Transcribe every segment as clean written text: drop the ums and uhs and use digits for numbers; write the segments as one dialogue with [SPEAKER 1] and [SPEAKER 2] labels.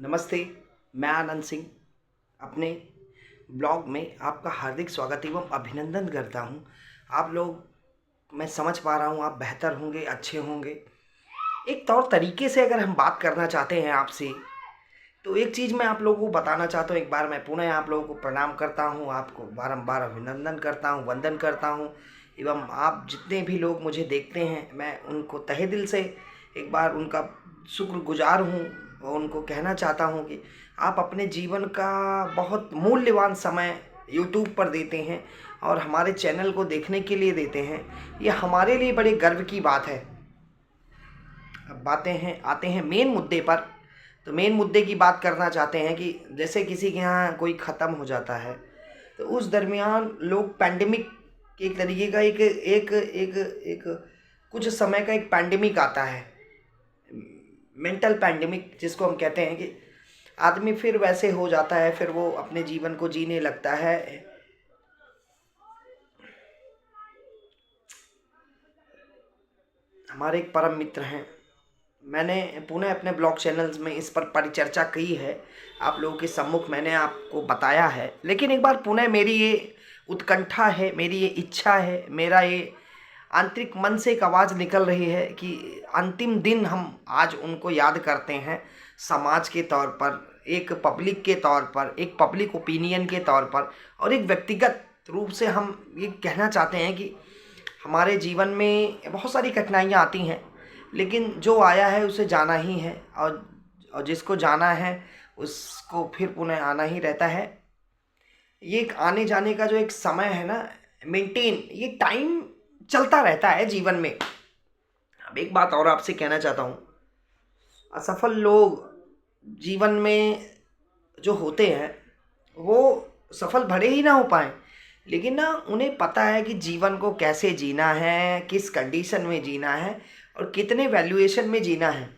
[SPEAKER 1] नमस्ते। मैं आनंद सिंह अपने ब्लॉग में आपका हार्दिक स्वागत एवं अभिनंदन करता हूँ। आप लोग, मैं समझ पा रहा हूँ, आप बेहतर होंगे, अच्छे होंगे। एक तौर तरीके से अगर हम बात करना चाहते हैं आपसे, तो एक चीज़ मैं आप लोगों को बताना चाहता हूँ। एक बार मैं पुनः आप लोगों को प्रणाम करता हूँ, आपको बारंबार अभिनंदन करता हूँ, वंदन करता हूँ एवं आप जितने भी लोग मुझे देखते हैं, मैं उनको तहे दिल से एक बार उनका शुक्रगुजार हूँ और उनको कहना चाहता हूँ कि आप अपने जीवन का बहुत मूल्यवान समय यूट्यूब पर देते हैं और हमारे चैनल को देखने के लिए देते हैं। ये हमारे लिए बड़े गर्व की बात है। अब बातें हैं, आते हैं मेन मुद्दे पर। तो मेन मुद्दे की बात करना चाहते हैं कि जैसे किसी के यहाँ कोई ख़त्म हो जाता है, तो उस दरमियान लोग पैंडेमिक के एक तरीके का एक एक एक एक कुछ समय का एक पैंडेमिक आता है, मेंटल पैंडेमिक जिसको हम कहते हैं, कि आदमी फिर वैसे हो जाता है, फिर वो अपने जीवन को जीने लगता है। हमारे एक परम मित्र हैं, मैंने पुनः अपने ब्लॉग चैनल्स में इस पर परिचर्चा की है, आप लोगों के सम्मुख मैंने आपको बताया है। लेकिन एक बार पुनः मेरी ये उत्कंठा है, मेरी ये इच्छा है, मेरा ये आंतरिक मन से एक आवाज़ निकल रही है कि अंतिम दिन हम आज उनको याद करते हैं, समाज के तौर पर, एक पब्लिक के तौर पर, एक पब्लिक ओपिनियन के तौर पर, और एक व्यक्तिगत रूप से हम ये कहना चाहते हैं कि हमारे जीवन में बहुत सारी कठिनाइयाँ आती हैं, लेकिन जो आया है उसे जाना ही है, और जिसको जाना है उसको फिर पुनः आना ही रहता है। ये एक आने जाने का जो एक समय है ना, मेंटेन, ये टाइम चलता रहता है जीवन में। अब एक बात और आपसे कहना चाहता हूँ, असफल लोग जीवन में जो होते हैं वो सफल भले ही ना हो पाए, लेकिन ना उन्हें पता है कि जीवन को कैसे जीना है, किस कंडीशन में जीना है और कितने वैल्यूएशन में जीना है।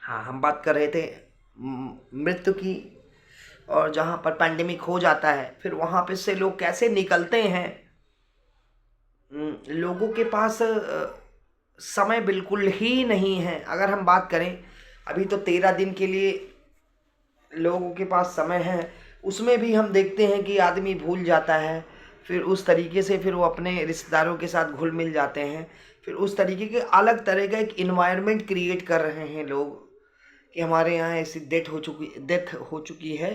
[SPEAKER 1] हाँ, हम बात कर रहे थे मृत्यु की, और जहाँ पर पैंडेमिक हो जाता है फिर वहाँ पे से लोग कैसे निकलते हैं। लोगों के पास समय बिल्कुल ही नहीं है। अगर हम बात करें, अभी तो 13 दिन के लिए लोगों के पास समय है, उसमें भी हम देखते हैं कि आदमी भूल जाता है, फिर उस तरीके से फिर वो अपने रिश्तेदारों के साथ घुल मिल जाते हैं, फिर उस तरीके के अलग तरह का एक इन्वायरमेंट क्रिएट कर रहे हैं लोग कि हमारे यहाँ ऐसी डेथ हो चुकी है।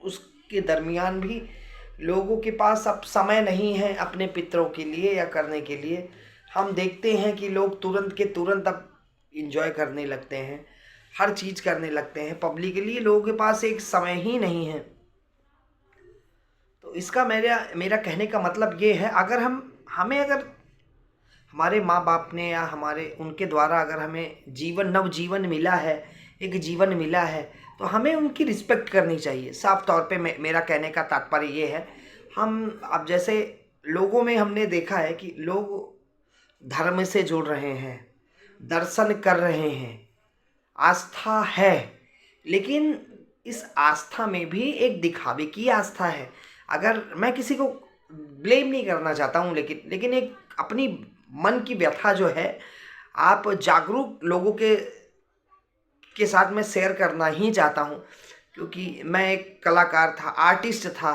[SPEAKER 1] उसके दरमियान भी लोगों के पास अब समय नहीं है अपने पितरों के लिए या करने के लिए। हम देखते हैं कि लोग तुरंत के तुरंत अब इंजॉय करने लगते हैं, हर चीज़ करने लगते हैं पब्लिक के लिए, लोगों के पास एक समय ही नहीं है। तो इसका मेरा मेरा कहने का मतलब ये है, अगर अगर हमारे माँ बाप ने या हमारे उनके द्वारा अगर हमें नवजीवन मिला है, एक जीवन मिला है, तो हमें उनकी रिस्पेक्ट करनी चाहिए। साफ तौर पे मेरा कहने का तात्पर्य ये है। हम अब जैसे लोगों में हमने देखा है कि लोग धर्म से जुड़ रहे हैं, दर्शन कर रहे हैं, आस्था है, लेकिन इस आस्था में भी एक दिखावे की आस्था है। अगर मैं किसी को ब्लेम नहीं करना चाहता हूँ, लेकिन एक अपनी मन की व्यथा जो है, आप जागरूक लोगों के साथ मैं शेयर करना ही चाहता हूँ, क्योंकि मैं एक कलाकार था, आर्टिस्ट था।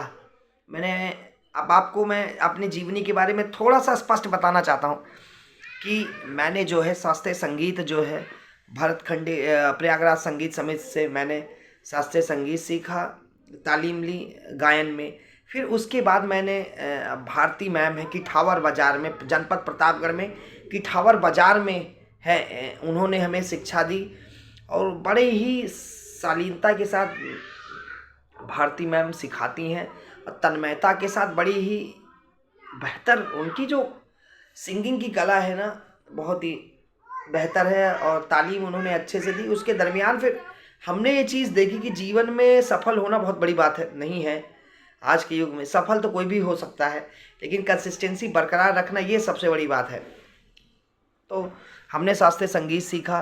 [SPEAKER 1] मैंने अब आपको मैं अपनी जीवनी के बारे में थोड़ा सा स्पष्ट बताना चाहता हूँ कि मैंने जो है शास्त्रीय संगीत जो है भरतखंडी प्रयागराज संगीत समिति से मैंने शास्त्रीय संगीत सीखा, तालीम ली गायन में। फिर उसके बाद मैंने भारती मैम है किठावर बाज़ार में, जनपद प्रतापगढ़ में किठावर बाज़ार में है, उन्होंने हमें शिक्षा दी और बड़े ही शालीनता के साथ भारती मैम सिखाती हैं और तन्मयता के साथ बड़ी ही बेहतर उनकी जो सिंगिंग की कला है ना, बहुत ही बेहतर है और तालीम उन्होंने अच्छे से दी। उसके दरमियान फिर हमने ये चीज़ देखी कि जीवन में सफल होना बहुत बड़ी बात है नहीं है। आज के युग में सफल तो कोई भी हो सकता है, लेकिन कंसिस्टेंसी बरकरार रखना ये सबसे बड़ी बात है। तो हमने शास्त्रीय संगीत सीखा,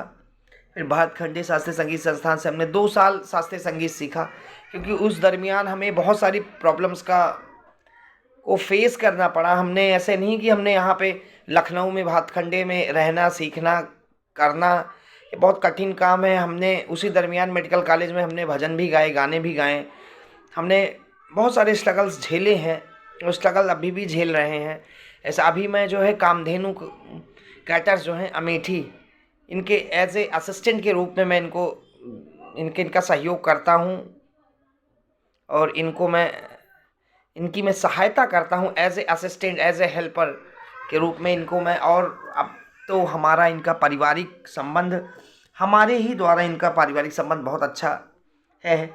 [SPEAKER 1] फिर भातखंडे शास्त्रीय संगीत संस्थान से हमने 2 साल शास्त्रीय संगीत सीखा, क्योंकि उस दरमियान हमें बहुत सारी प्रॉब्लम्स को फेस करना पड़ा। हमने ऐसे नहीं कि हमने यहाँ पे लखनऊ में भातखंडे में रहना सीखना करना ये बहुत कठिन काम है। हमने उसी दरमियान मेडिकल कॉलेज में हमने भजन भी गाए, गाने भी गाए, हमने बहुत सारे स्ट्रगल्स झेले हैं और स्ट्रगल अभी भी झेल रहे हैं। ऐसा अभी मैं जो है कामधेनु कैटर्स जो हैं अमेठी, इनके एज ए असिस्टेंट के रूप में मैं इनका सहयोग करता हूँ और इनकी मैं सहायता करता हूँ as a assistant, as a helper के रूप में इनको मैं। और अब तो हमारा इनका पारिवारिक संबंध, हमारे ही द्वारा इनका पारिवारिक संबंध बहुत अच्छा है,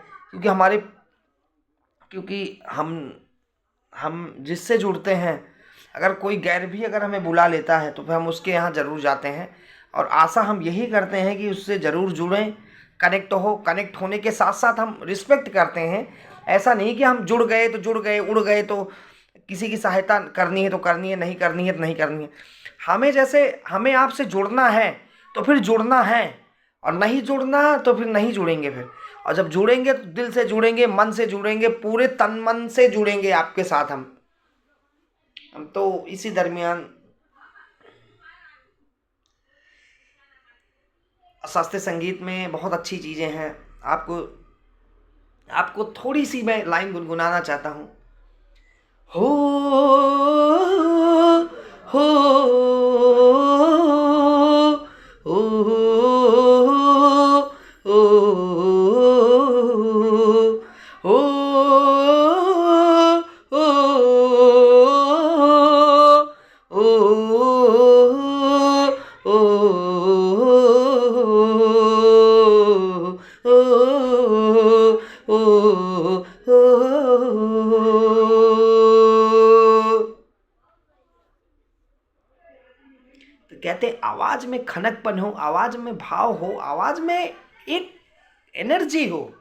[SPEAKER 1] क्योंकि हम जिससे जुड़ते हैं, अगर कोई गैर भी अगर हमें बुला लेता है तो फिर हम उसके यहाँ ज़रूर जाते हैं और आशा हम यही करते हैं कि उससे ज़रूर जुड़ें, कनेक्ट होने के साथ साथ हम रिस्पेक्ट करते हैं। ऐसा नहीं कि हम जुड़ गए तो जुड़ गए, उड़ गए तो किसी की सहायता करनी है तो करनी है, नहीं करनी है तो नहीं करनी है। हमें आपसे जुड़ना है तो फिर जुड़ना है, और नहीं जुड़ना तो फिर नहीं जुड़ेंगे फिर। और जब जुड़ेंगे तो दिल से जुड़ेंगे, मन से जुड़ेंगे, पूरे तन मन से जुड़ेंगे आपके साथ। हम तो इसी दरमियान शास्त्रीय संगीत में बहुत अच्छी चीज़ें हैं। आपको थोड़ी सी मैं लाइन गुनगुनाना चाहता हूँ। हो हो हो तो कहते हैं आवाज में खनकपन हो, आवाज में भाव हो, आवाज में एक एनर्जी हो।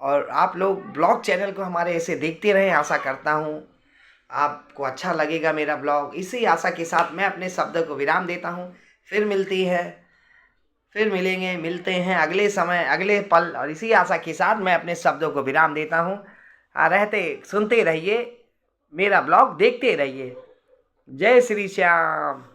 [SPEAKER 1] और आप लोग ब्लॉग चैनल को हमारे ऐसे देखते रहें, आशा करता हूँ आपको अच्छा लगेगा मेरा ब्लॉग। इसी आशा के साथ मैं अपने शब्द को विराम देता हूँ। फिर मिलते हैं अगले समय, अगले पल, और इसी आशा के साथ मैं अपने शब्दों को विराम देता हूँ। सुनते रहिए, मेरा ब्लॉग देखते रहिए। जय श्री श्याम।